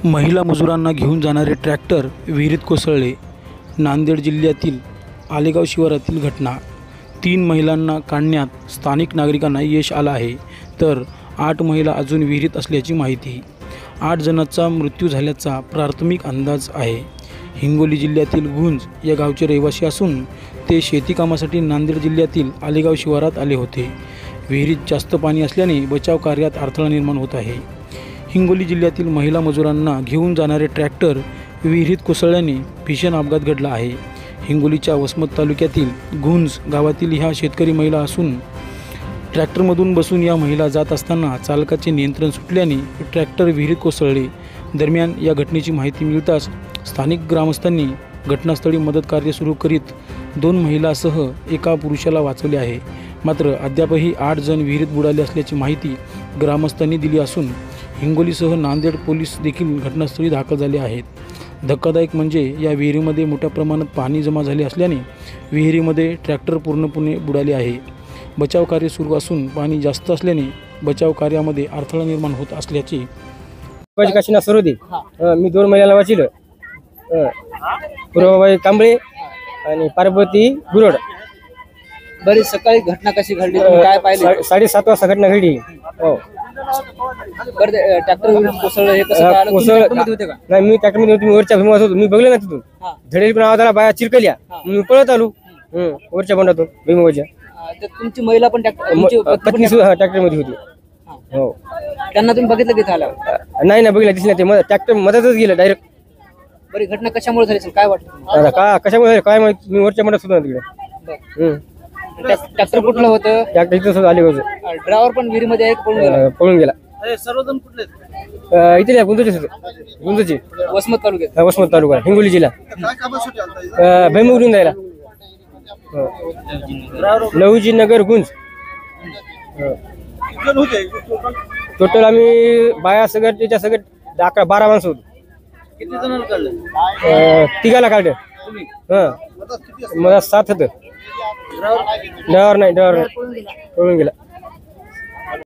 महिला मजुरांना घेऊन जाणारे ट्रॅक्टर विहिरीत कोसळले. नांदेड जिल्ह्यातील आलेगाव शिवारातील घटना. 3 महिलांना काढण्यात स्थानिक नागरिकांना यश आलं आहे, तर 8 महिला अजून विहिरीत असल्याची माहिती. 8 जणांचा मृत्यू झाल्याचा प्राथमिक अंदाज आहे. हिंगोली जिल्ह्यातील गुंज या गावचे रहिवासी असून ते शेती कामासाठी नांदेड जिल्ह्यातील आलेगाव शिवारात आले होते. विहिरीत जास्त पाणी असल्याने बचाव कार्यात अडथळा निर्माण होत आहे. हिंगोली जिल्ह्यातील महिला मजुरांना घेऊन जाणारे ट्रॅक्टर विहिरीत कोसळल्याने भीषण अपघात घडला आहे. हिंगोलीच्या वसमत तालुक्यातील गुंज गावातील ह्या शेतकरी महिला असून ट्रॅक्टरमधून बसून या महिला जात असताना चालकाचे नियंत्रण सुटल्याने ट्रॅक्टर विहिरीत कोसळले. दरम्यान या घटनेची माहिती मिळताच स्थानिक ग्रामस्थांनी घटनास्थळी मदत कार्य सुरू करीत 2 महिलांसह एका पुरुषाला वाचवले आहे. मात्र अद्यापही 8 जण विहिरीत बुडाले असल्याची माहिती ग्रामस्थांनी दिली असून हिंगोलीसह नांदेड पोलीस देखील घटनास्थळी दाखल झाले आहेत. धक्कादायक म्हणजे या विहिरीमध्ये मोठ्या प्रमाणात पाणी जमा झाले असल्याने विहिरीमध्ये ट्रॅक्टर पूर्णपणे बुडाले आहे. बचाव कार्य सुरू असून पाणी जास्त असल्याने बचाव कार्यामध्ये अडथळा निर्माण होत असल्याची काशीनाथ सरोदे मी 2 महिन्याला वाचिलं. पूर्वबाई कांबळे आणि पार्वती गुरड. बरी सकाळी घटना कशी घडली, काय पाहिलं? 7:30 वाजता घटना घडली. हो, ट्रॅक्टर कोसळलं हे कसं कळालं? तुम्ही ट्रॅक्टरमध्ये होते का? नाही, मी ट्रॅक्टर मध्ये होतो. मी वरच्या भीमात होतो. मी बघलं ना तिथून धडेल पण आवाज आला, बाया चिरकल्या. मी पळत आलो वरच्या बंडातून भीमावरच्या. तर तुमची महिला पण पत्नी ट्रॅक्टर मध्ये होती. हो, त्यांना तुम्ही बघितलं तिथे आला? नाही बघितलं, दिसलं ते ट्रॅक्टर मधातच गेलं डायरेक्ट. बरी घटना कशामुळे झाली असेल, काय वाटतं? का कशामुळे काय माहिती. मी वरच्या बंडात होतो तिकडे. ट्रॅक्टर कुठलं होतं? ट्रॅक्टर इथं आले होते. ड्रायव्हर पण विहिरीमध्ये आहे, पळून गेला. सर्वजण कुठले? इथे गुंजची वसमत तालुक्यात. वसमत तालुका, हिंगोली जिल्हा. भैमुगडून जायला लहुजी नगर गुंज. टोटल आम्ही बाया सगळं त्याच्या सगळं 11-12 माणसं होतो. किती जणांना काढलं? 3 काढलं. मला 7 होतं. ड्रायव्हर नाही पळून गेला.